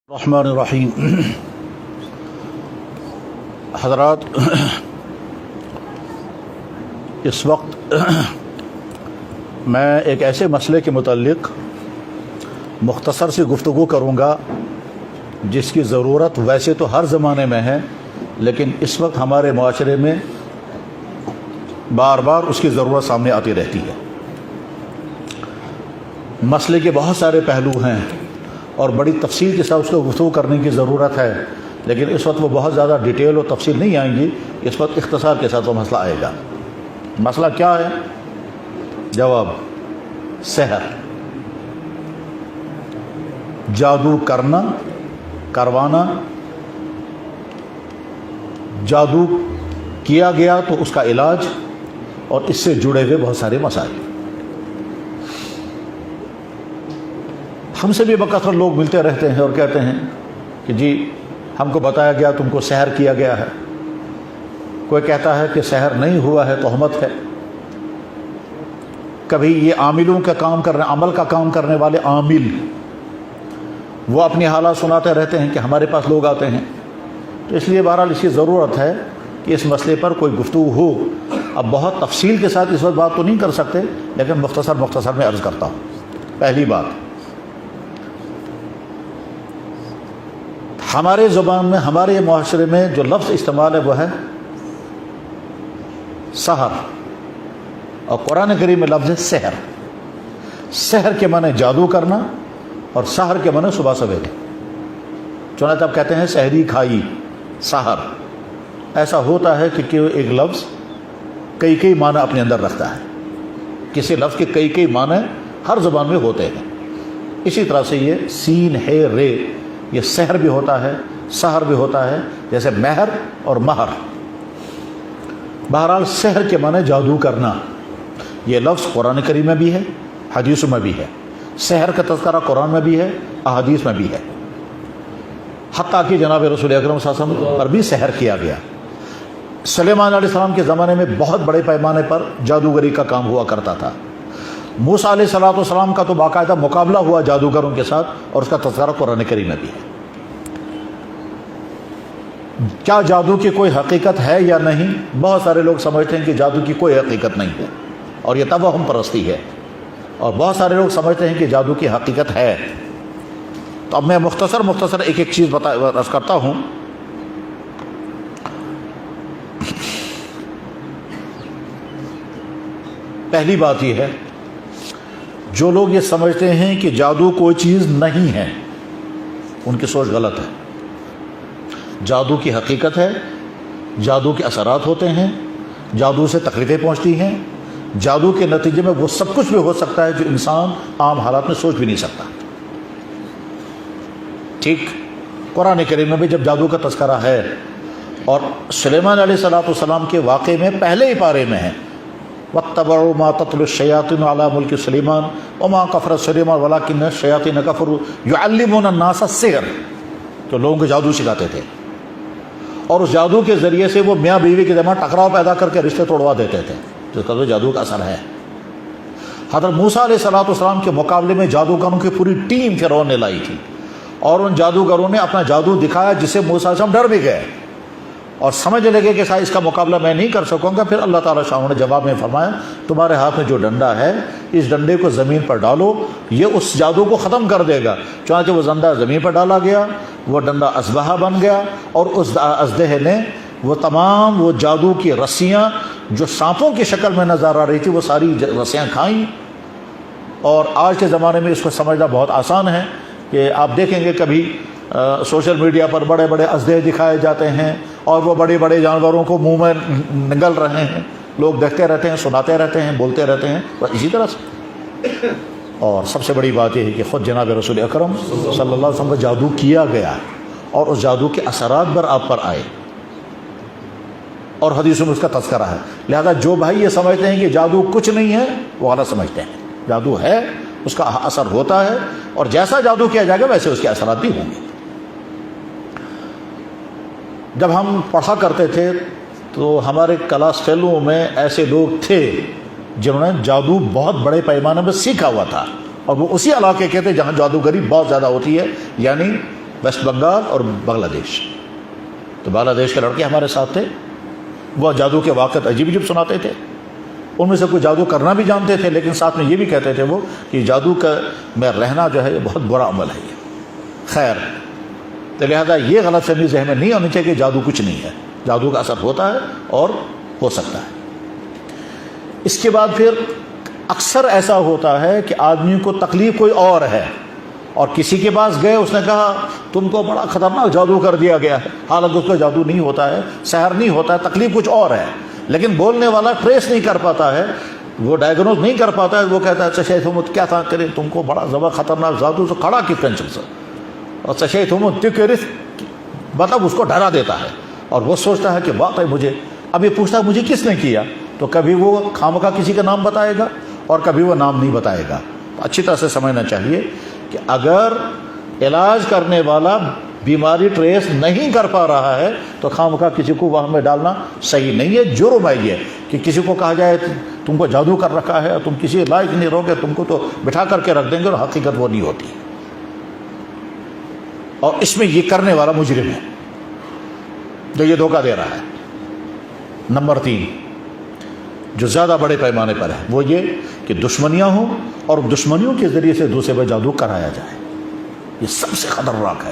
الرحمن الرحیم۔ حضرات، اس وقت میں ایک ایسے مسئلے کے متعلق مختصر سی گفتگو کروں گا جس کی ضرورت ویسے تو ہر زمانے میں ہے، لیکن اس وقت ہمارے معاشرے میں بار بار اس کی ضرورت سامنے آتی رہتی ہے۔ مسئلے کے بہت سارے پہلو ہیں اور بڑی تفصیل کے ساتھ اس کو گفتگو کرنے کی ضرورت ہے، لیکن اس وقت وہ بہت زیادہ ڈیٹیل اور تفصیل نہیں آئیں گی۔ اس وقت اختصار کے ساتھ وہ مسئلہ آئے گا۔ مسئلہ کیا ہے؟ جواب: سحر، جادو کرنا، کروانا، جادو کیا گیا تو اس کا علاج اور اس سے جڑے ہوئے بہت سارے مسائل۔ ہم سے بھی بکثرت لوگ ملتے رہتے ہیں اور کہتے ہیں کہ جی ہم کو بتایا گیا تم کو سحر کیا گیا ہے۔ کوئی کہتا ہے کہ سحر نہیں ہوا ہے، تہمت ہے۔ کبھی یہ عاملوں کا کام کرنے، عمل کا کام کرنے والے عامل، وہ اپنی حالات سناتے رہتے ہیں کہ ہمارے پاس لوگ آتے ہیں۔ تو اس لیے بہرحال اس کی ضرورت ہے کہ اس مسئلے پر کوئی گفتگو ہو۔ اب بہت تفصیل کے ساتھ اس وقت بات تو نہیں کر سکتے، لیکن مختصر میں عرض کرتا ہوں۔ پہلی بات، ہمارے زبان میں، ہمارے معاشرے میں جو لفظ استعمال ہے وہ ہے سحر، اور قرآن کریم میں لفظ ہے سحر۔ سحر کے معنی جادو کرنا اور سحر کے معنی صبح سویرے۔ چنانچہ آپ کہتے ہیں سحری کھائی، سحر۔ ایسا ہوتا ہے کہ ایک لفظ کئی معنی اپنے اندر رکھتا ہے۔ کسی لفظ کے کئی معنی ہر زبان میں ہوتے ہیں۔ اسی طرح سے یہ سین ہے رے، یہ سحر بھی ہوتا ہے، سحر بھی ہوتا ہے، جیسے مہر اور مہر۔ بہرحال سحر کے معنی جادو کرنا، یہ لفظ قرآن کریم میں بھی ہے، حدیث میں بھی ہے۔ سحر کا تذکرہ قرآن میں بھی ہے، احادیث میں بھی ہے۔ حتیٰ کہ جناب رسول اکرم صلی اللہ علیہ وسلم پر بھی سحر کیا گیا۔ سلیمان علیہ السلام کے زمانے میں بہت بڑے پیمانے پر جادوگری کا کام ہوا کرتا تھا۔ موسیٰ علیہ السلام کا تو باقاعدہ مقابلہ ہوا جادوگروں کے ساتھ، اور اس کا تذکرہ قرآن کریم میں بھی ہے۔ کیا جادو کی کوئی حقیقت ہے یا نہیں؟ بہت سارے لوگ سمجھتے ہیں کہ جادو کی کوئی حقیقت نہیں ہے، اور یہ توہم پرستی ہے، اور بہت سارے لوگ سمجھتے ہیں کہ جادو کی حقیقت ہے۔ تو اب میں مختصر ایک چیز عرض کرتا ہوں۔ پہلی بات یہ ہے، جو لوگ یہ سمجھتے ہیں کہ جادو کوئی چیز نہیں ہے، ان کی سوچ غلط ہے۔ جادو کی حقیقت ہے، جادو کے اثرات ہوتے ہیں، جادو سے تکلیفیں پہنچتی ہیں، جادو کے نتیجے میں وہ سب کچھ بھی ہو سکتا ہے جو انسان عام حالات میں سوچ بھی نہیں سکتا۔ ٹھیک، قرآن کریم میں بھی جب جادو کا تذکرہ ہے، اور سلیمان علیہ السلام کے واقعے میں پہلے ہی پارے میں ہے، وَاتَّبَعُوا مَا تَتْلُو الشَّيَاطِينُ عَلَىٰ مُلْكِ سُلَيْمَانَ وَمَا كَفَرَ سُلَيْمَانُ وَلَٰكِنَّ الشَّيَاطِينَ كَفَرُوا يُعَلِّمُونَ النَّاسَ السِّحْرَ، تو لوگوں کو جادو سکھاتے تھے، اور اس جادو کے ذریعے سے وہ میاں بیوی کے درمیان ٹکراؤ پیدا کر کے رشتے توڑوا دیتے تھے، جس کا تو جادو کا اثر ہے۔ حضرت موسیٰ علیہ السلام کے مقابلے میں جادوگروں کی پوری ٹیم فرعون نے لائی تھی، اور ان جادوگروں نے اپنا جادو دکھایا، جس سے موسیٰ علیہ السلام ڈر بھی گئے اور سمجھ لگے کہ شاید اس کا مقابلہ میں نہیں کر سکوں گا۔ پھر اللہ تعالیٰ شاہ نے جواب میں فرمایا، تمہارے ہاتھ میں جو ڈنڈا ہے، اس ڈنڈے کو زمین پر ڈالو، یہ اس جادو کو ختم کر دے گا۔ چنانچہ وہ ڈنڈا زمین پر ڈالا گیا، وہ ڈنڈا اصبحہ بن گیا، اور اس اژدہے نے وہ تمام وہ جادو کی رسیاں جو سانپوں کی شکل میں نظر آ رہی تھی، وہ ساری رسیاں کھائیں۔ اور آج کے زمانے میں اس کو سمجھنا بہت آسان ہے کہ آپ دیکھیں گے کبھی سوشل میڈیا پر بڑے بڑے اژدہے دکھائے جاتے ہیں، اور وہ بڑے بڑے جانوروں کو منہ میں نگل رہے ہیں، لوگ دیکھتے رہتے ہیں، سناتے رہتے ہیں، بولتے رہتے ہیں، بس اسی طرح سے۔ اور سب سے بڑی بات یہ ہے کہ خود جناب رسول اکرم صلی اللہ علیہ وسلم کا جادو کیا گیا، اور اس جادو کے اثرات بر آپ پر آئے، اور حدیثوں میں اس کا تذکرہ ہے۔ لہذا جو بھائی یہ سمجھتے ہیں کہ جادو کچھ نہیں ہے، وہ غلط سمجھتے ہیں۔ جادو ہے، اس کا اثر ہوتا ہے، اور جیسا جادو کیا جائے گا ویسے اس کے اثرات بھی ہوں گے۔ جب ہم پڑھا کرتے تھے تو ہمارے کلاس فیلو میں ایسے لوگ تھے جنہوں نے جادو بہت بڑے پیمانے پر سیکھا ہوا تھا، اور وہ اسی علاقے کے تھے جہاں جادوگری بہت زیادہ ہوتی ہے، یعنی ویسٹ بنگال اور بنگلہ دیش. تو بنگلہ دیش کے لڑکے ہمارے ساتھ تھے, وہ جادو کے واقعات عجیب عجیب سناتے تھے. ان میں سے کوئی جادو کرنا بھی جانتے تھے, لیکن ساتھ میں یہ بھی کہتے تھے وہ کہ جادو کا میں رہنا جو ہے یہ بہت برا عمل ہے. یہ خیر, تو لہذا یہ غلط فہمی ذہن میں نہیں ہونی چاہیے کہ جادو کچھ نہیں ہے. جادو کا اثر ہوتا ہے اور ہو سکتا ہے. اس کے بعد پھر اکثر ایسا ہوتا ہے کہ آدمی کو تکلیف کوئی اور ہے, اور کسی کے پاس گئے, اس نے کہا تم کو بڑا خطرناک جادو کر دیا گیا ہے, حالانکہ اس کا جادو نہیں ہوتا ہے, سحر نہیں ہوتا ہے, تکلیف کچھ اور ہے, لیکن بولنے والا ٹریس نہیں کر پاتا ہے, وہ ڈائگنوز نہیں کر پاتا ہے. وہ کہتا ہے چشیت ہمت کیا تھا کرے, تم کو بڑا زبر خطرناک جادو سے کھڑا کس کنچل سے, اور چشیت ہمت تکرس مطلب اس کو ڈرا دیتا ہے, اور وہ سوچتا ہے کہ واقعی مجھے, اب یہ پوچھتا ہے مجھے کس نے کیا, تو کبھی وہ خامخواہ کسی کا نام بتائے گا اور کبھی وہ نام نہیں بتائے گا. تو اچھی طرح سے سمجھنا چاہیے کہ اگر علاج کرنے والا بیماری ٹریس نہیں کر پا رہا ہے تو خامخواہ کسی کو وہاں میں ڈالنا صحیح نہیں ہے. جرم ہے یہ کہ کسی کو کہا جائے تم کو جادو کر رکھا ہے, تم کسی لائق نہیں رہوگے, تم کو تو بٹھا کر کے رکھ دیں گے, اور حقیقت وہ نہیں ہوتی. اور اس میں یہ کرنے والا مجرم ہے جو یہ دھوکہ دے رہا ہے. نمبر 3 جو زیادہ بڑے پیمانے پر ہے وہ یہ کہ دشمنیاں ہوں اور دشمنیوں کے ذریعے سے دوسرے پر جادو کرایا جائے. یہ سب سے خطرناک ہے,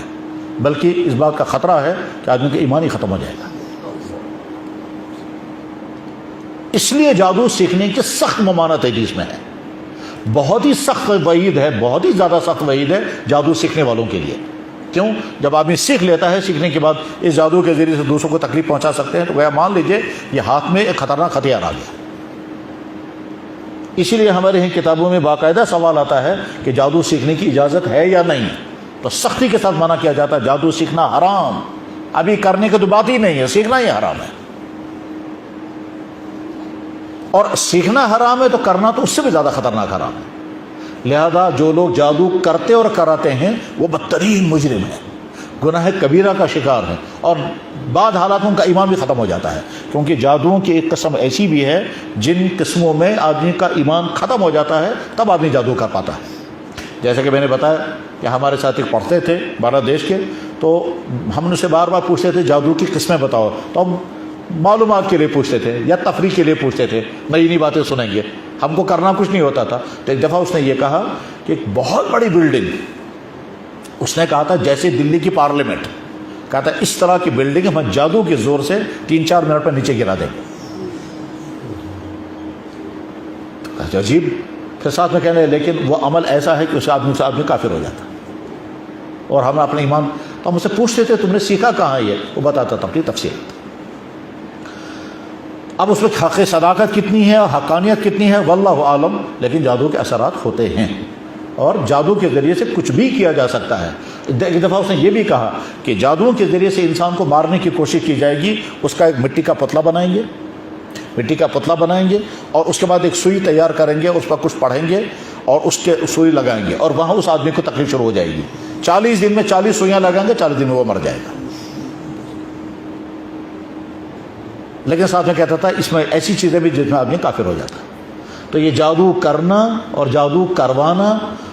بلکہ اس بات کا خطرہ ہے کہ آدمی کا ایمان ہی ختم ہو جائے گا. اس لیے جادو سیکھنے کی سخت ممانعت حدیث میں ہے, بہت ہی سخت وعید ہے, بہت ہی زیادہ سخت وعید ہے جادو سیکھنے والوں کے لیے. کیوں؟ جب آدمی سیکھ لیتا ہے, سیکھنے کے بعد اس جادو کے ذریعے سے دوسروں کو تکلیف پہنچا سکتے ہیں, تو وہ مان لیجئے یہ ہاتھ میں ایک خطرناک ہتھیار آ گیا. اسی لیے ہمارے یہاں کتابوں میں باقاعدہ سوال آتا ہے کہ جادو سیکھنے کی اجازت ہے یا نہیں, تو سختی کے ساتھ منع کیا جاتا ہے. جادو سیکھنا حرام, ابھی کرنے کی تو بات ہی نہیں ہے, سیکھنا ہی حرام ہے. اور سیکھنا حرام ہے تو کرنا تو اس سے بھی زیادہ خطرناک حرام ہے. لہذا جو لوگ جادو کرتے اور کراتے ہیں وہ بدترین مجرم ہیں, گناہ کبیرہ کا شکار ہیں, اور بعض حالات میں ان کا ایمان بھی ختم ہو جاتا ہے, کیونکہ جادوؤں کی ایک قسم ایسی بھی ہے جن قسموں میں آدمی کا ایمان ختم ہو جاتا ہے, تب آدمی جادو کر پاتا ہے. جیسے کہ میں نے بتایا کہ ہمارے ساتھ ایک پڑھتے تھے بنگلہ دیش کے, تو ہم ان سے بار بار پوچھتے تھے جادو کی قسمیں بتاؤ, تو ہم معلومات کے لیے پوچھتے تھے یا تفریح کے لیے پوچھتے تھے, نئی نئی باتیں سنیں گے, ہم کو کرنا کچھ نہیں ہوتا تھا. تو ایک دفعہ اس نے یہ کہا کہ ایک بہت بڑی بلڈنگ, اس نے کہا تھا جیسے دلی کی پارلیمنٹ, کہا تھا اس طرح کی بلڈنگ ہم جادو کے زور سے 3-4 منٹ پر نیچے گرا دیں گے. عجیب. پھر ساتھ میں کہنے لیکن وہ عمل ایسا ہے کہ اس آدمی کافر ہو جاتا, اور ہم اپنے ایمان, تو ہم اسے پوچھتے تھے تم نے سیکھا کہاں یہ, وہ بتاتا تھا اپنی تفصیل. اب اس میں حق صداقت کتنی ہے اور حقانیت کتنی ہے واللہ عالم, لیکن جادو کے اثرات ہوتے ہیں اور جادو کے ذریعے سے کچھ بھی کیا جا سکتا ہے. ایک دفعہ اس نے یہ بھی کہا کہ جادو کے ذریعے سے انسان کو مارنے کی کوشش کی جائے گی, اس کا ایک مٹی کا پتلا بنائیں گے, اور اس کے بعد ایک سوئی تیار کریں گے, اس پر کچھ پڑھیں گے اور اس کے سوئی لگائیں گے, اور وہاں اس آدمی کو تکلیف شروع ہو جائے گی. 40 دن میں 40 سوئیاں لگائیں گے, 40 دن میں وہ مر جائے گا. لیکن ساتھ میں کہتا تھا اس میں ایسی چیزیں بھی جس میں آدمی کافر ہو جاتا ہے. تو یہ جادو کرنا اور جادو کروانا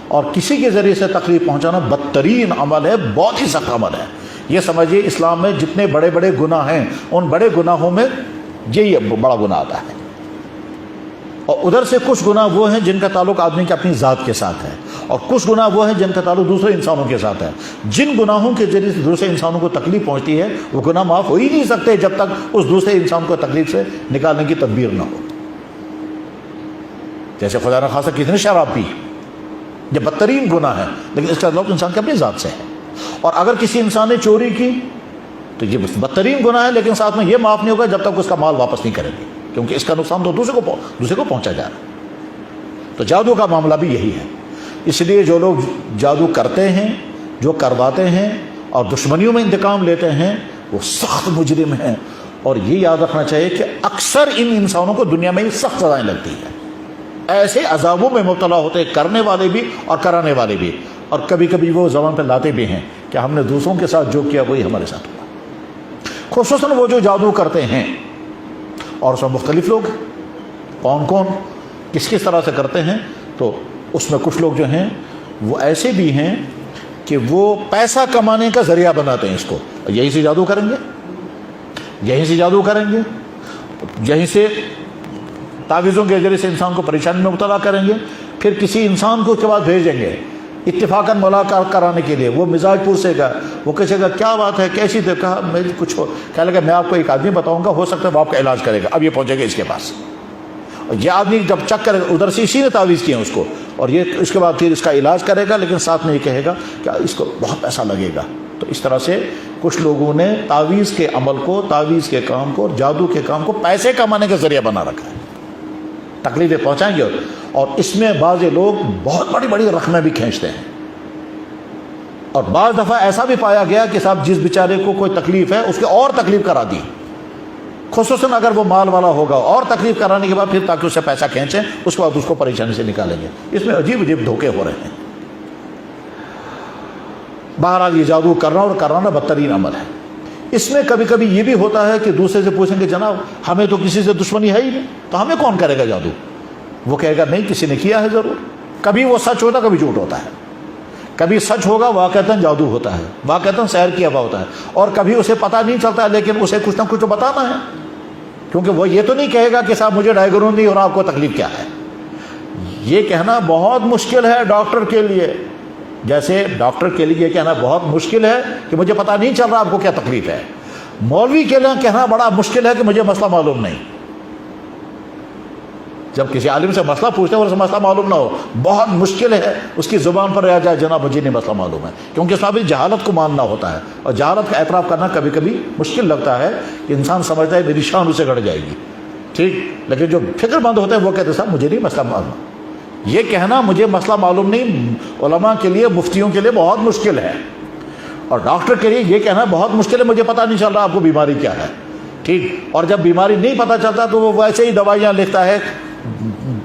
اور کسی کے ذریعے سے تکلیف پہنچانا بدترین عمل ہے, بہت ہی سخت عمل ہے. یہ سمجھیے اسلام میں جتنے بڑے بڑے گناہ ہیں ان بڑے گناہوں میں یہی بڑا گناہ آتا ہے. اور ادھر سے کچھ گناہ وہ ہیں جن کا تعلق آدمی کی اپنی ذات کے ساتھ ہے, اور کچھ گناہ وہ ہیں جن کا تعلق دوسرے انسانوں کے ساتھ ہے. جن گناہوں کے ذریعے سے دوسرے انسانوں کو تکلیف پہنچتی ہے وہ گناہ معاف ہو ہی نہیں سکتے جب تک اس دوسرے انسان کو تکلیف سے نکالنے کی تدبیر نہ ہو. جیسے خدا نخواستہ کسی نے شراب پی, یہ بدترین گناہ ہے, لیکن اس کا تعلق انسان کی اپنی ذات سے ہے. اور اگر کسی انسان نے چوری کی تو یہ بدترین گناہ ہے, لیکن ساتھ میں یہ معاف نہیں ہوگا جب تک اس کا مال واپس نہیں کرے گی, کیونکہ اس کا نقصان تو دوسرے کو پہنچا جا رہا ہے. تو جادو کا معاملہ بھی یہی ہے. اس لیے جو لوگ جادو کرتے ہیں, جو کرواتے ہیں اور دشمنیوں میں انتقام لیتے ہیں وہ سخت مجرم ہیں. اور یہ یاد رکھنا چاہیے کہ اکثر ان انسانوں کو دنیا میں سخت سزائیں لگتی ہیں, ایسے عذابوں میں مبتلا ہوتے ہیں کرنے والے بھی اور کرانے والے بھی. اور کبھی کبھی وہ زبان پہ لاتے بھی ہیں کہ ہم نے دوسروں کے ساتھ جو کیا وہی ہمارے ساتھ ہوا. خصوصاً وہ جو جادو کرتے ہیں, اور اس میں مختلف لوگ کون کون کس طرح سے کرتے ہیں. تو اس میں کچھ لوگ جو ہیں وہ ایسے بھی ہیں کہ وہ پیسہ کمانے کا ذریعہ بناتے ہیں اس کو. یہیں سے جادو کریں گے, یہیں سے جادو کریں گے, یہیں سے تعویذوں کے ذریعے سے انسان کو پریشانی میں مبتلا کریں گے, پھر کسی انسان کو اس کے بعد بھیجیں گے اتفاقاً ملاقات کرانے کے لیے. وہ مزاج پرسے گا, وہ کہے گا کیا بات ہے, کیسی تھے, کہا میں کچھ ہو, کہنے لگا میں آپ کو ایک آدمی بتاؤں گا, ہو سکتا ہے وہ آپ کا علاج کرے گا. اب یہ پہنچے گا اس کے پاس, اور یہ آدمی جب چیک کرے گا ادھر سے اسی نے تعویذ کیا اس کو, اور یہ اس کے بعد پھر اس کا علاج کرے گا, لیکن ساتھ میں یہ کہے گا کہ اس کو بہت پیسہ لگے گا. تو اس طرح سے کچھ لوگوں نے تعویذ کے عمل کو, تعویذ کے کام کو, جادو کے کام کو پیسے کمانے کا ذریعہ بنا رکھا ہے, تکلیفیں پہنچائیں گے. اور اس میں بعض لوگ بہت بڑی بڑی رقمیں بھی کھینچتے ہیں. اور بعض دفعہ ایسا بھی پایا گیا کہ صاحب جس بیچارے کو کوئی تکلیف ہے اس کے اور تکلیف کرا دی, خصوصاً اگر وہ مال والا ہوگا, اور تکلیف کرانے کے بعد پھر تاکہ اس سے پیسہ کھینچیں, اس کے بعد اس کو پریشانی سے نکالیں گے. اس میں عجیب عجیب دھوکے ہو رہے ہیں. بہرحال یہ جادو کرنا اور کرانا بدترین عمل ہے. اس میں کبھی کبھی یہ بھی ہوتا ہے کہ دوسرے سے پوچھیں گے جناب ہمیں تو کسی سے دشمنی ہے ہی نہیں, تو ہمیں کون کرے گا جادو. وہ کہے گا نہیں کسی نے کیا ہے ضرور. کبھی وہ سچ ہوتا, کبھی جھوٹ ہوتا ہے. کبھی سچ ہوگا واقعتاً جادو ہوتا ہے, واقعتاً سحر کیا ہوا ہوتا ہے, اور کبھی اسے پتہ نہیں چلتا لیکن اسے کچھ نہ کچھ تو بتانا ہے, کیونکہ وہ یہ تو نہیں کہے گا کہ صاحب مجھے ڈائیگنوز نہیں اور آپ کو تکلیف کیا ہے. یہ کہنا بہت مشکل ہے ڈاکٹر کے لیے, جیسے ڈاکٹر کے لیے یہ کہنا بہت مشکل ہے کہ مجھے پتہ نہیں چل رہا آپ کو کیا تکلیف ہے. مولوی کے لیے کہنا بڑا مشکل ہے کہ مجھے مسئلہ معلوم نہیں. جب کسی عالم سے مسئلہ پوچھتے ہیں اور اسے مسئلہ معلوم نہ ہو, بہت مشکل ہے اس کی زبان پر رہ جائے جناب مجھے نہیں مسئلہ معلوم ہے, کیونکہ اس میں جہالت کو ماننا ہوتا ہے, اور جہالت کا اعتراف کرنا کبھی کبھی مشکل لگتا ہے کہ انسان سمجھتا ہے میری شان اسے گڑ جائے گی, ٹھیک, لیکن جو فکر مند ہوتے ہیں وہ کہتے ہیں صاحب مجھے نہیں مسئلہ معلوم. یہ کہنا مجھے مسئلہ معلوم نہیں علماء کے لیے, مفتیوں کے لیے بہت مشکل ہے, اور ڈاکٹر کے لیے یہ کہنا بہت مشکل ہے مجھے پتہ نہیں چل رہا آپ کو بیماری کیا ہے, ٹھیک. اور جب بیماری نہیں پتہ چلتا تو وہ ویسے ہی دوائیاں لکھتا ہے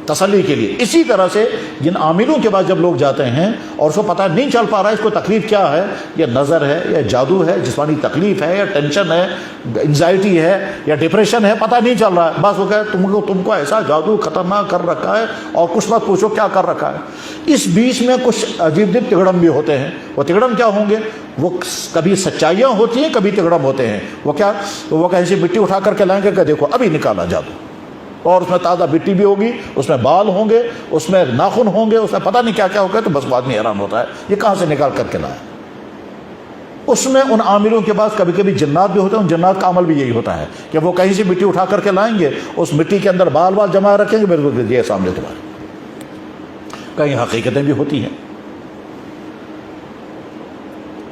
تسلی کے لیے. اسی طرح سے جن عاملوں کے پاس جب لوگ جاتے ہیں اور اس کو پتہ نہیں چل پا رہا ہے اس کو تکلیف کیا ہے, یا نظر ہے, یا جادو ہے, جسمانی تکلیف ہے, یا ٹینشن ہے, انزائٹی ہے, یا ڈپریشن ہے, پتہ نہیں چل رہا ہے, بس وہ کہے تم کو ایسا جادو خطرناک کر رکھا ہے اور کچھ مت پوچھو کیا کر رکھا ہے. اس بیچ میں کچھ عجیب عجیب تگڑم بھی ہوتے ہیں. وہ تگڑم کیا ہوں گے, وہ کبھی سچائیاں ہوتی ہیں کبھی تگڑم ہوتے ہیں. وہ کیا, وہ کہیں سے مٹی اٹھا کر کے لائیں گے کہ دیکھو ابھی نکالا جادو, اور اس میں تازہ مٹی بھی ہوگی, اس میں بال ہوں گے, اس میں ناخن ہوں گے, اس میں پتہ نہیں کیا کیا ہوگا. تو بس آدمی حیران ہوتا ہے یہ کہاں سے نکال کر کے لائے. اس میں ان عاملوں کے پاس کبھی کبھی جنات بھی ہوتے ہیں. ان جنات کا عمل بھی یہی ہوتا ہے کہ وہ کہیں سے مٹی اٹھا کر کے لائیں گے, اس مٹی کے اندر بال جمع رکھیں گے, بالکل یہ سامنے تمہارے. کہیں حقیقتیں بھی ہوتی ہیں.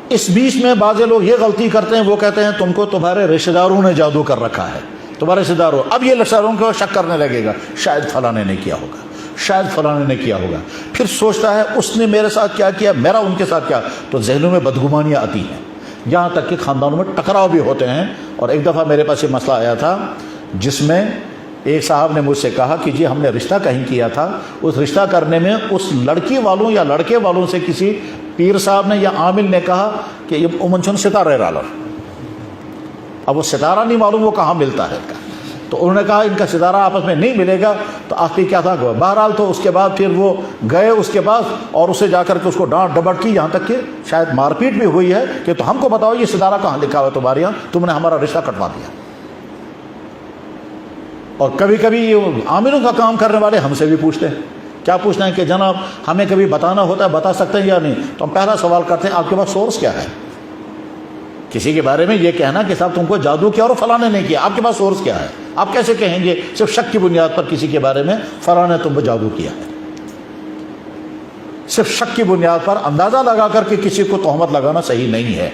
اس بیچ میں بعض لوگ یہ غلطی کرتے ہیں, وہ کہتے ہیں تم کو تمہارے رشتہ داروں نے جادو کر رکھا ہے, تمہارے رشتہ دار ہو. اب یہ رشتہ داروں کو شک کرنے لگے گا, شاید فلانے نے کیا ہوگا, شاید فلانے نے کیا ہوگا. پھر سوچتا ہے اس نے میرے ساتھ کیا کیا, میرا ان کے ساتھ کیا. تو ذہنوں میں بدگمانیاں آتی ہیں, یہاں تک کہ خاندانوں میں ٹکراؤ بھی ہوتے ہیں. اور ایک دفعہ میرے پاس یہ مسئلہ آیا تھا جس میں ایک صاحب نے مجھ سے کہا کہ جی ہم نے رشتہ کہیں کیا تھا, اس رشتہ کرنے میں اس لڑکی والوں یا لڑکے والوں سے کسی پیر صاحب نے یا عامل نے کہا کہ یہ امنچن ستارہ رالر. اب وہ ستارہ نہیں معلوم وہ کہاں ملتا ہے. تو انہوں نے کہا ان کا ستارہ آپس میں نہیں ملے گا. تو آخری کیا تھا, بہرحال تو اس کے بعد پھر وہ گئے اس کے پاس اور اسے جا کر کے اس کو ڈانٹ ڈپٹ کی, یہاں تک کہ شاید مار پیٹ بھی ہوئی ہے کہ تو ہم کو بتاؤ یہ ستارہ کہاں لکھا ہوا ہے تمہارے یہاں, تم نے ہمارا رشتہ کٹوا دیا. اور کبھی کبھی یہ عاملوں کا کام کرنے والے ہم سے بھی پوچھتے ہیں, کیا پوچھنا ہے کہ جناب ہمیں کبھی بتانا ہوتا ہے, بتا سکتے ہیں یا نہیں. تو ہم پہلا سوال کرتے ہیں آپ کے پاس سورس کیا ہے. کسی کے بارے میں یہ کہنا کہ صاحب تم کو جادو کیا اور فلاں نے نہیں کیا, آپ کے پاس سورس کیا ہے. آپ کیسے کہیں گے صرف شک کی بنیاد پر کسی کے بارے میں فلاں نے تم کو جادو کیا ہے. صرف شک کی بنیاد پر اندازہ لگا کر کے کسی کو تہمت لگانا صحیح نہیں ہے.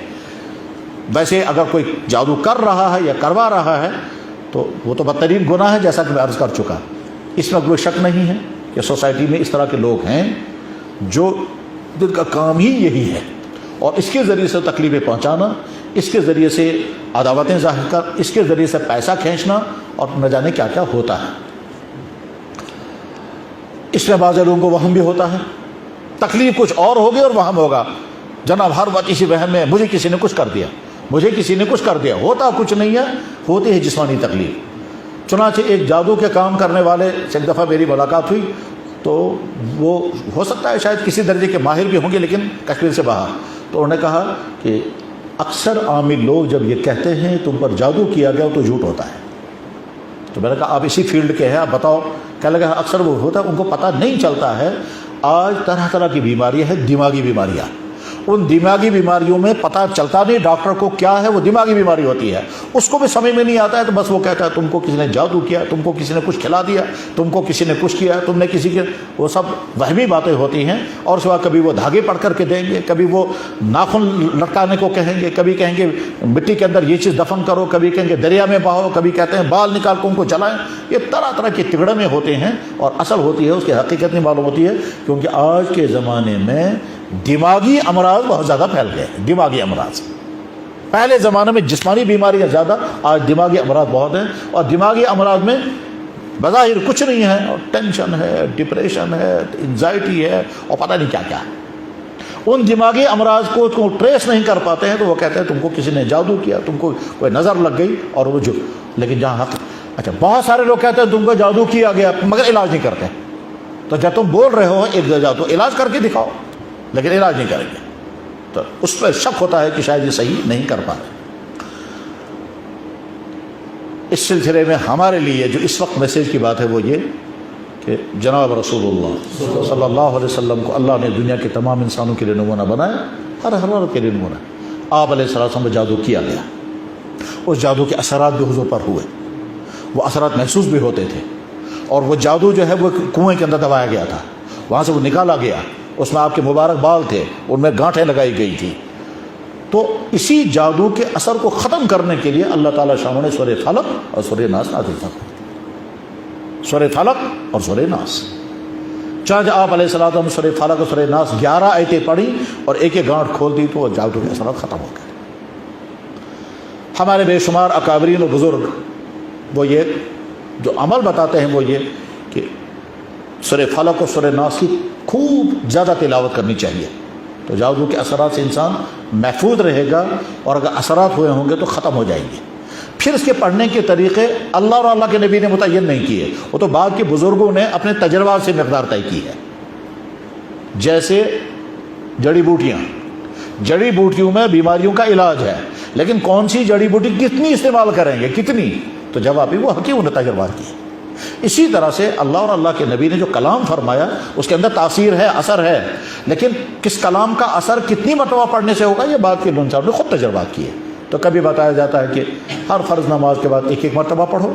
ویسے اگر کوئی جادو کر رہا ہے یا کروا رہا ہے تو وہ تو بدترین گناہ ہے, جیسا کہ میں عرض کر چکا. اس میں کوئی شک نہیں ہے کہ سوسائٹی میں اس طرح کے لوگ ہیں جو جن کا کام ہی یہی ہے, اور اس کے ذریعے سے تکلیفیں پہنچانا, اس کے ذریعے سے عداوتیں ظاہر کر, اس کے ذریعے سے پیسہ کھینچنا, اور نہ جانے کیا کیا ہوتا ہے. اس میں بعض لوگوں کو وہم بھی ہوتا ہے, تکلیف کچھ اور ہوگی اور وہم ہوگا. جناب ہر وقت اسی وہم میں مجھے کسی نے کچھ کر دیا, مجھے کسی نے کچھ کر دیا. ہوتا کچھ نہیں ہے, ہوتی ہے جسمانی تکلیف. چنانچہ ایک جادو کے کام کرنے والے سے ایک دفعہ میری ملاقات ہوئی, تو وہ ہو سکتا ہے شاید کسی درجے کے ماہر بھی ہوں گے لیکن کشمیر سے باہر. تو انہوں نے کہا کہ اکثر عامل لوگ جب یہ کہتے ہیں تم پر جادو کیا گیا تو جھوٹ ہوتا ہے. تو میں نے کہا آپ اسی فیلڈ کے ہیں، آپ بتاؤ. کہنے لگا اکثر وہ ہوتا ہے، ان کو پتہ نہیں چلتا ہے. آج طرح طرح کی بیماریاں ہیں، دماغی بیماریاں. ان دماغی بیماریوں میں پتہ چلتا نہیں ڈاکٹر کو کیا ہے، وہ دماغی بیماری ہوتی ہے. اس کو بھی سمجھ میں نہیں آتا ہے، تو بس وہ کہتا ہے تم کو کسی نے جادو کیا، تم کو کسی نے کچھ کھلا دیا، تم کو کسی نے کچھ کیا، تم نے کسی کے. وہ سب وہمی باتیں ہوتی ہیں. اور سوا کبھی وہ دھاگے پڑھ کر کے دیں گے، کبھی وہ ناخن لٹکانے کو کہیں گے، کبھی کہیں گے مٹی کے اندر یہ چیز دفن کرو، کبھی کہیں گے دریا میں بہاؤ، کبھی کہتے ہیں بال نکال کو ان کو جلائیں. یہ طرح طرح کے تگڑے میں ہوتے ہیں، اور اصل ہوتی ہے اس کی حقیقت نہیں معلوم ہوتی ہے. کیونکہ آج کے زمانے میں دماغی امراض بہت زیادہ پھیل گئے ہیں. دماغی امراض پہلے زمانے میں جسمانی بیماریاں زیادہ، آج دماغی امراض بہت ہیں. اور دماغی امراض میں بظاہر کچھ نہیں ہے، اور ٹینشن ہے، ڈپریشن ہے، انزائٹی ہے، اور پتہ نہیں کیا کیا ہے. ان دماغی امراض کو ٹریس نہیں کر پاتے ہیں، تو وہ کہتے ہیں تم کو کسی نے جادو کیا، تم کو کوئی نظر لگ گئی. اور وہ جو لیکن جہاں حق اچھا بہت سارے لوگ کہتے ہیں تم کو جادو کیا گیا مگر علاج نہیں کرتے. تو جب تم بول رہے ہو ایک جادو، علاج کر کے دکھاؤ، لیکن علاج نہیں کریں گے. تو اس پہ شک ہوتا ہے کہ شاید یہ صحیح نہیں کر پا رہے. اس سلسلے میں ہمارے لیے جو اس وقت میسیج کی بات ہے وہ یہ کہ جناب رسول اللہ صلی اللہ علیہ وسلم کو اللہ نے دنیا کے تمام انسانوں کے لیے نمونہ بنایا، ہر حرارت کے لیے نمونہ. آپ علیہ السلام میں جادو کیا گیا، اس جادو کے اثرات بھی حضور پر ہوئے، وہ اثرات محسوس بھی ہوتے تھے. اور وہ جادو جو ہے وہ کنویں کے اندر دبایا گیا تھا، وہاں سے وہ نکالا گیا، اس میں آپ کے مبارک بال تھے، ان میں گانٹھیں لگائی گئی تھی. تو اسی جادو کے اثر کو ختم کرنے کے لیے اللہ تعالیٰ شاہ نے سورہ فلق اور سورہ ناس نازل فرمائی. سورہ فلق اور سورہ ناس. چنانچہ آپ علیہ السلام سورہ فلق اور سورہ ناس 11 آیتیں پڑھی اور ایک ایک گانٹھ کھول دی تو وہ جادو کے اثرات ختم ہو گئے. ہمارے بے شمار اکابرین و بزرگ وہ یہ جو عمل بتاتے ہیں وہ یہ کہ سورہ فلق اور سورہ ناس کی خوب زیادہ تلاوت کرنی چاہیے، تو جادو کے اثرات سے انسان محفوظ رہے گا، اور اگر اثرات ہوئے ہوں گے تو ختم ہو جائیں گے. پھر اس کے پڑھنے کے طریقے اللہ اور اللہ کے نبی نے متعین نہیں کیے، وہ تو بعد کے بزرگوں نے اپنے تجربات سے مقدار طے کی ہے. جیسے جڑی بوٹیوں میں بیماریوں کا علاج ہے، لیکن کون سی جڑی بوٹی کتنی استعمال کریں گے، کتنی، تو جواب وہ حکیموں نے تجربات کیے. اسی طرح سے اللہ اور اللہ کے نبی نے جو کلام فرمایا اس کے اندر تاثیر ہے، اثر ہے، لیکن کس کلام کا اثر کتنی مرتبہ پڑھنے سے ہوگا یہ بات کے لون صاحب نے خود تجربات کیے. تو کبھی بتایا جاتا ہے کہ ہر فرض نماز کے بعد 1 مرتبہ پڑھو،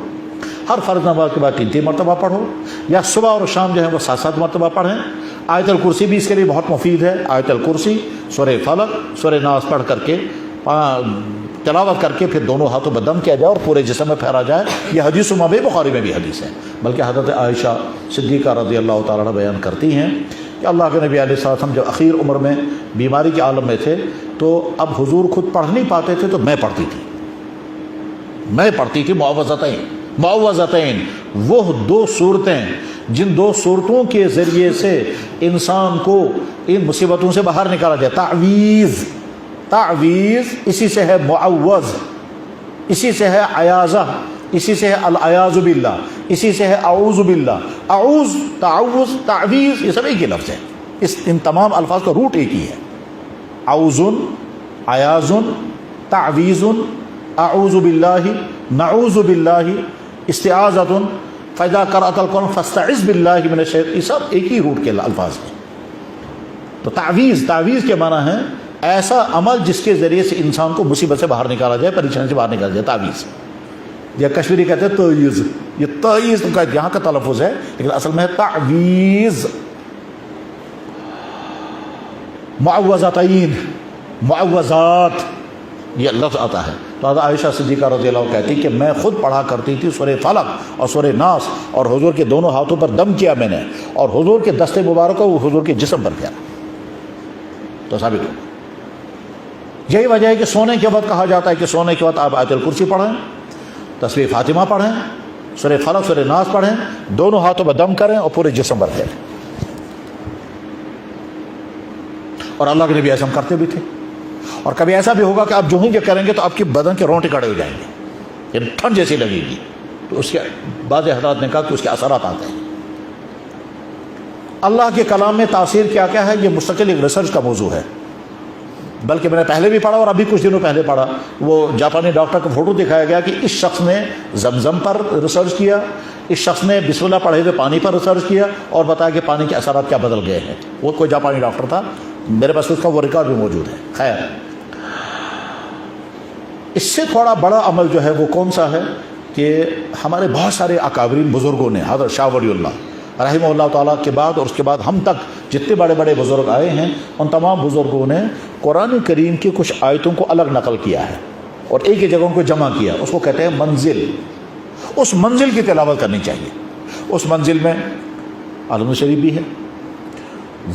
ہر فرض نماز کے بعد 3 مرتبہ پڑھو، یا صبح اور شام جو ہے وہ 7 مرتبہ پڑھیں. آیت الکرسی بھی اس کے لیے بہت مفید ہے. آیت الکرسی، سورہ فلق، سورہ ناس پڑھ کر کے تلاوت کر کے پھر دونوں ہاتھوں میں دم کیا جائے اور پورے جسم میں پھیرا جائے. یہ حدیث مابع بخاری میں بھی حدیث ہے، بلکہ حضرت عائشہ صدیقہ رضی اللہ تعالیٰ عنہ بیان کرتی ہیں کہ اللہ کے نبی علیہ السلام جب اخیر عمر میں بیماری کے عالم میں تھے تو اب حضور خود پڑھ نہیں پاتے تھے تو میں پڑھتی تھی معوذتین، وہ 2 صورتیں جن 2 صورتوں کے ذریعے سے انسان کو ان مصیبتوں سے باہر نکالا جائے. تعویذ اسی سے ہے معوذ، اسی سے ہے عیاذہ، اسی سے ہے العیاذ باللہ، اسی سے ہے اعوذ باللہ. اعوذ، تعوذ، تعویذ یہ سب ایک ہی لفظ ہے. ان تمام الفاظ کا روٹ ایک ہی ہے. اعوذ، عیاذ، تعویذ، اعوذ باللہ، نعوذ باللہ، استعاذۃ، فاذا قرأت القرآن فاستعذ باللہ من الشیطان، یہ سب ایک ہی روٹ کے الفاظ ہیں. تو تعویذ کے معنی ہے ایسا عمل جس کے ذریعے سے انسان کو مصیبت سے باہر نکالا جائے، پریشانی سے باہر نکالا جائے. تعویذ یا کشمیری کہتے ہیں تعیذ، یہ تعیذ تو یہاں کا تلفظ ہے لیکن اصل میں ہے تعویذ. معوذتین، معوذات یہ لفظ آتا ہے. تو حضرت عائشہ صدیقہ رضی اللہ عنہ کہتی کہ میں خود پڑھا کرتی تھی سورہ فلق اور سورہ ناس، اور حضور کے دونوں ہاتھوں پر دم کیا میں نے، اور حضور کے دستے مبارک کو حضور کے جسم پر پھیرا. تو ثابت ہو. یہی وجہ ہے کہ سونے کے وقت کہا جاتا ہے کہ سونے کے وقت آپ آیت الکرسی پڑھیں، تسبیح فاطمہ پڑھیں، سورہ فلق سورہ ناس پڑھیں، دونوں ہاتھوں میں دم کریں اور پورے جسم پر پھیریں. اور اللہ کے نبی ایسا کرتے بھی تھے. اور کبھی ایسا بھی ہوگا کہ آپ جو ہی کہ کریں گے تو آپ کے بدن کے رونٹے کھڑے ہو جائیں گے، یعنی ٹھنڈ جیسی لگے گی. تو اس کے بعض حضرات نے کہا کہ اس کے اثرات آتے ہیں. اللہ کے کلام میں تاثیر کیا کیا ہے یہ مستقل ایک ریسرچ کا موضوع ہے. بلکہ میں نے پہلے بھی پڑھا اور ابھی کچھ دنوں پہلے پڑھا، وہ جاپانی ڈاکٹر کا فوٹو دکھایا گیا کہ اس شخص نے زمزم پر ریسرچ کیا، اس شخص نے بسم اللہ پڑھے ہوئے پانی پر ریسرچ کیا اور بتایا کہ پانی کے اثرات کیا بدل گئے ہیں۔ وہ کوئی جاپانی ڈاکٹر تھا، میرے پاس اس کا وہ ریکارڈ بھی موجود ہے۔ خیر، اس سے تھوڑا بڑا عمل جو ہے وہ کون سا ہے کہ ہمارے بہت سارے اکابرین بزرگوں نے، حضرت شاہ ولی اللہ رحمہ اللہ تعالیٰ کے بعد اور اس کے بعد ہم تک جتنے بڑے بڑے بزرگ آئے ہیں، ان تمام بزرگوں نے قرآن کریم کی کچھ آیتوں کو الگ نقل کیا ہے اور ایک ہی جگہ ان کو جمع کیا، اس کو کہتے ہیں منزل۔ اس منزل کی تلاوت کرنی چاہیے۔ اس منزل میں عالم شریف بھی ہے،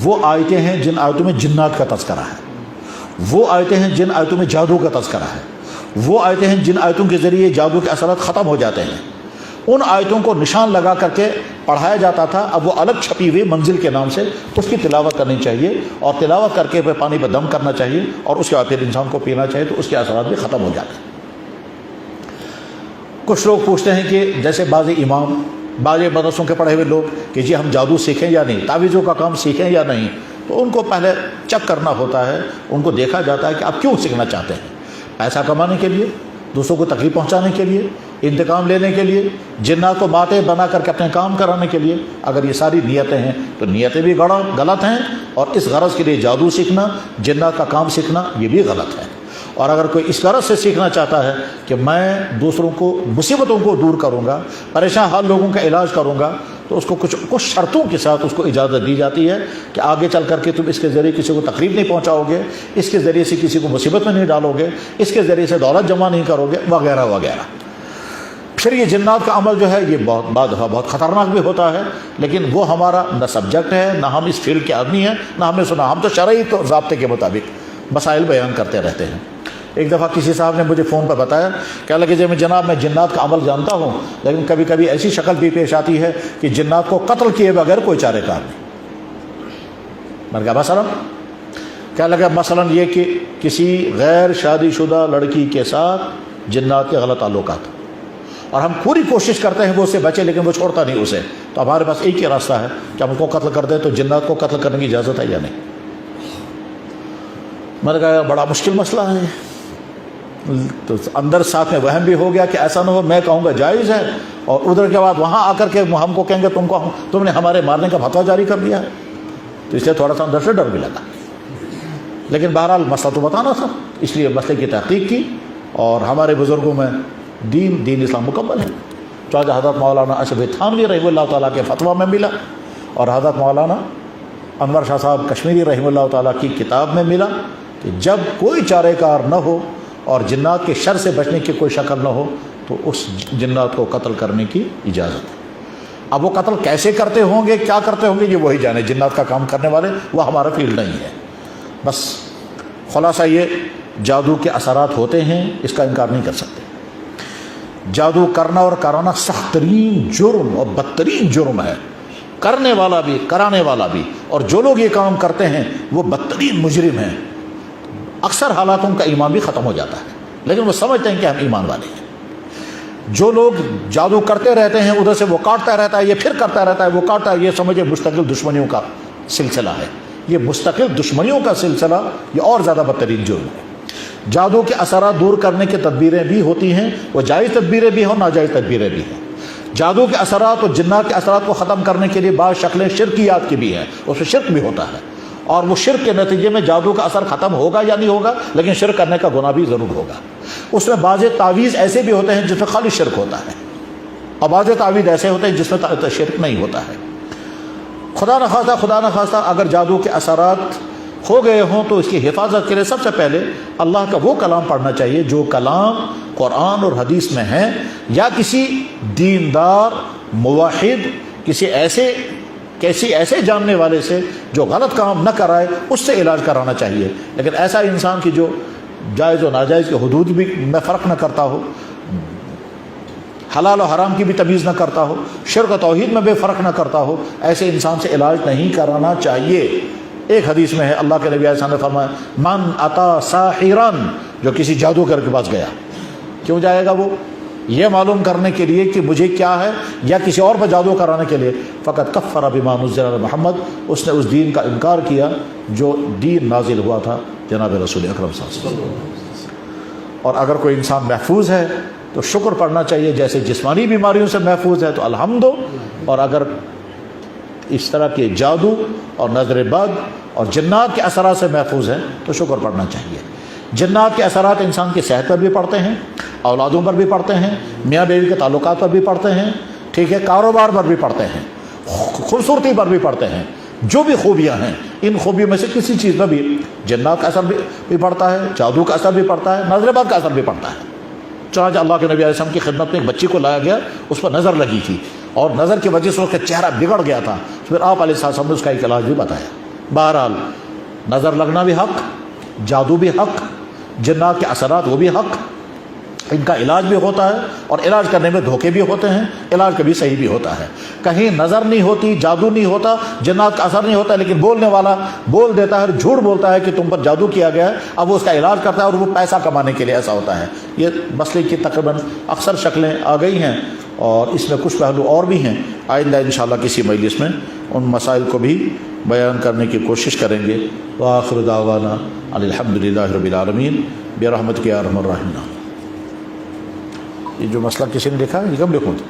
وہ آیتیں ہیں جن آیتوں میں جنات کا تذکرہ ہے، وہ آیتیں ہیں جن آیتوں میں جادو کا تذکرہ ہے، وہ آیتیں ہیں جن آیتوں کے ذریعے جادو کے اثرات ختم ہو جاتے ہیں۔ ان آیتوں کو نشان لگا کر کے پڑھایا جاتا تھا، اب وہ الگ چھپی ہوئی منزل کے نام سے اس کی تلاوت کرنی چاہیے اور تلاوت کر کے پھر پانی پہ دم کرنا چاہیے اور اس کے بعد پھر انسان کو پینا چاہیے، تو اس کے اثرات بھی ختم ہو جاتے ہیں۔ کچھ لوگ پوچھتے ہیں کہ جیسے بعض امام، بعض مدرسوں کے پڑھے ہوئے لوگ کہ جی ہم جادو سیکھیں یا نہیں، تعویذوں کا کام سیکھیں یا نہیں، تو ان کو پہلے چیک کرنا ہوتا ہے، ان کو دیکھا جاتا ہے کہ آپ کیوں سیکھنا چاہتے ہیں۔ پیسہ کمانے کے لیے، دوسروں کو تکلیف پہنچانے کے لیے، انتقام لینے کے لیے، جنات کو باتیں بنا کر کے اپنے کام کرانے کے لیے، اگر یہ ساری نیتیں ہیں تو نیتیں بھی غلط ہیں، اور اس غرض کے لیے جادو سیکھنا، جنات کا کام سیکھنا یہ بھی غلط ہے۔ اور اگر کوئی اس غرض سے سیکھنا چاہتا ہے کہ میں دوسروں کو مصیبتوں کو دور کروں گا، پریشان حال لوگوں کا علاج کروں گا، تو اس کو کچھ شرطوں کے ساتھ اس کو اجازت دی جاتی ہے کہ آگے چل کر کے تم اس کے ذریعے کسی کو تکلیف نہیں پہنچاؤ گے، اس کے ذریعے سے کسی کو مصیبت میں نہیں ڈالو گے، اس کے ذریعے سے دولت جمع نہیں کرو گے، وغیرہ وغیرہ۔ پھر یہ جنات کا عمل جو ہے یہ بہت خطرناک بھی ہوتا ہے، لیکن وہ ہمارا نہ سبجیکٹ ہے، نہ ہم اس فیلڈ کے آدمی ہیں، نہ ہم نے سنا، ہم تو شرعی تو ضابطے کے مطابق مسائل بیان کرتے رہتے ہیں۔ ایک دفعہ کسی صاحب نے مجھے فون پر بتایا، کہا لگے جی جناب میں جنات کا عمل جانتا ہوں، لیکن کبھی کبھی ایسی شکل بھی پیش آتی ہے کہ جنات کو قتل کیے بغیر کوئی چارہ کار نہیں۔ میں نے کہا مثلا کیا لگا؟ مثلا یہ کہ کسی غیر شادی شدہ لڑکی کے ساتھ جنات کے غلط تعلقات، اور ہم پوری کوشش کرتے ہیں وہ اس سے بچے، لیکن وہ چھوڑتا نہیں اسے، تو ہمارے پاس ایک ہی راستہ ہے کہ ہم اس کو قتل کر دیں، تو جنات کو قتل کرنے کی اجازت ہے یا نہیں؟ میں نے کہا بڑا مشکل مسئلہ ہے، تو اندر ساتھ میں وہم بھی ہو گیا کہ ایسا نہ ہو میں کہوں گا جائز ہے اور ادھر کے بعد وہاں آ کر کے ہم کو کہیں گے تم نے ہمارے مارنے کا فتویٰ جاری کر دیا ہے، تو اس لیے تھوڑا سا اندر سے ڈر بھی لگا۔ لیکن بہرحال مسئلہ تو بتانا تھا، اس لیے مسئلے کی تحقیق کی، اور ہمارے بزرگوں میں دین اسلام مکمل ہے۔ چاہے حضرت مولانا اشرف تھانوی رحمہ اللہ تعالیٰ کے فتویٰ میں ملا، اور حضرت مولانا انور شاہ صاحب کشمیری رحمہ اللہ تعالیٰ کی کتاب میں ملا کہ جب کوئی چارہ کار نہ ہو اور جنات کے شر سے بچنے کی کوئی شکل نہ ہو تو اس جنات کو قتل کرنے کی اجازت ہے۔ اب وہ قتل کیسے کرتے ہوں گے، کیا کرتے ہوں گے، یہ وہی جانے، جنات کا کام کرنے والے، وہ ہمارا فیلڈ نہیں ہے۔ بس خلاصہ یہ جادو کے اثرات ہوتے ہیں، اس کا انکار نہیں کر سکتے۔ جادو کرنا اور کرانا سخت ترین جرم اور بدترین جرم ہے، کرنے والا بھی کرانے والا بھی، اور جو لوگ یہ کام کرتے ہیں وہ بدترین مجرم ہیں۔ اکثر حالاتوں کا ایمان بھی ختم ہو جاتا ہے، لیکن وہ سمجھتے ہیں کہ ہم ایمان والے ہیں۔ جو لوگ جادو کرتے رہتے ہیں، ادھر سے وہ کاٹتا رہتا ہے، یہ پھر کرتا رہتا ہے، وہ کاٹتا ہے، یہ سمجھے مستقل دشمنیوں کا سلسلہ ہے۔ یہ مستقل دشمنیوں کا سلسلہ یہ اور زیادہ بدترین جرم ہے۔ جادو کے اثرات دور کرنے کی تدبیریں بھی ہوتی ہیں، وہ جائز تدبیریں بھی ہیں اور ناجائز تدبیریں بھی ہیں۔ جادو کے اثرات اور جنات کے اثرات کو ختم کرنے کے لیے بعض شکلیں شرکیات کی بھی ہیں، اس میں شرک بھی ہوتا ہے، اور وہ شرک کے نتیجے میں جادو کا اثر ختم ہوگا یا نہیں ہوگا، لیکن شرک کرنے کا گناہ بھی ضرور ہوگا۔ اس میں بعض تعویذ ایسے بھی ہوتے ہیں جس میں خالی شرک ہوتا ہے، اور بعض تعویذ ایسے ہوتے ہیں جس میں شرک نہیں ہوتا ہے۔ خدا نخواستہ اگر جادو کے اثرات ہو گئے ہوں تو اس کی حفاظت کے لیے سب سے پہلے اللہ کا وہ کلام پڑھنا چاہیے جو کلام قرآن اور حدیث میں ہے، یا کسی دیندار موحد، کسی ایسے جاننے والے سے جو غلط کام نہ کرائے، اس سے علاج کرانا چاہیے۔ لیکن ایسا انسان کی جو جائز و ناجائز کے حدود بھی میں فرق نہ کرتا ہو، حلال و حرام کی بھی تمیز نہ کرتا ہو، شرک و توحید میں بھی فرق نہ کرتا ہو، ایسے انسان سے علاج نہیں کرانا چاہیے۔ ایک حدیث میں ہے اللہ کے نبی علیہ السلام نے فرمایا من اتا ساحرا، جو کسی جادوگر کے پاس گیا، کیوں جائے گا وہ؟ یہ معلوم کرنے کے لیے کہ مجھے کیا ہے یا کسی اور پر جادو کرانے کے لیے، فقط کفر بما نزل علی محمد، اس نے اس دین کا انکار کیا جو دین نازل ہوا تھا جناب رسول اکرم صلی اللہ علیہ وسلم۔ اور اگر کوئی انسان محفوظ ہے تو شکر پڑھنا چاہیے، جیسے جسمانی بیماریوں سے محفوظ ہے تو الحمد، اور اگر اس طرح کے جادو اور نظر بد اور جنات کے اثرات سے محفوظ ہے تو شکر پڑھنا چاہیے۔ جنات کے اثرات انسان کی صحت پر بھی پڑتے ہیں، اولادوں پر بھی پڑتے ہیں، میاں بیوی کے تعلقات پر بھی پڑتے ہیں، ٹھیک ہے، کاروبار پر بھی پڑتے ہیں، خوبصورتی پر بھی پڑتے ہیں، جو بھی خوبیاں ہیں ان خوبیوں میں سے کسی چیز پر بھی جنات کا اثر بھی پڑتا ہے، جادو کا اثر بھی پڑتا ہے، نظر بد کا اثر بھی پڑتا ہے۔ چنانچہ اللہ کے نبی علیہ السلام کی خدمت میں ایک بچی کو لایا گیا، اس پر نظر لگی تھی اور نظر کی وجہ سے اس کا چہرہ بگڑ گیا تھا، پھر آپ علیہ السلام نے اس کا ایک علاج بھی بتایا۔ بہرحال نظر لگنا بھی حق، جادو بھی حق، جنات کے اثرات وہ بھی حق، ان کا علاج بھی ہوتا ہے، اور علاج کرنے میں دھوکے بھی ہوتے ہیں، علاج کبھی صحیح بھی ہوتا ہے۔ کہیں نظر نہیں ہوتی، جادو نہیں ہوتا، جنات کا اثر نہیں ہوتا، لیکن بولنے والا بول دیتا ہے، جھوٹ بولتا ہے کہ تم پر جادو کیا گیا ہے، اب وہ اس کا علاج کرتا ہے اور وہ پیسہ کمانے کے لیے ایسا ہوتا ہے۔ یہ مسئلے کی تقریباً اکثر شکلیں آ گئی ہیں، اور اس میں کچھ پہلو اور بھی ہیں۔ آئندہ انشاءاللہ کسی مجلس میں ان مسائل کو بھی بیان کرنے کی کوشش کریں گے۔ وآخر دعوانا الحمدللہ رب العالمین برحمتک یا ارحم الراحمین۔ یہ جو مسئلہ کسی نے لکھا ہے یہ کب لکھوں تھا؟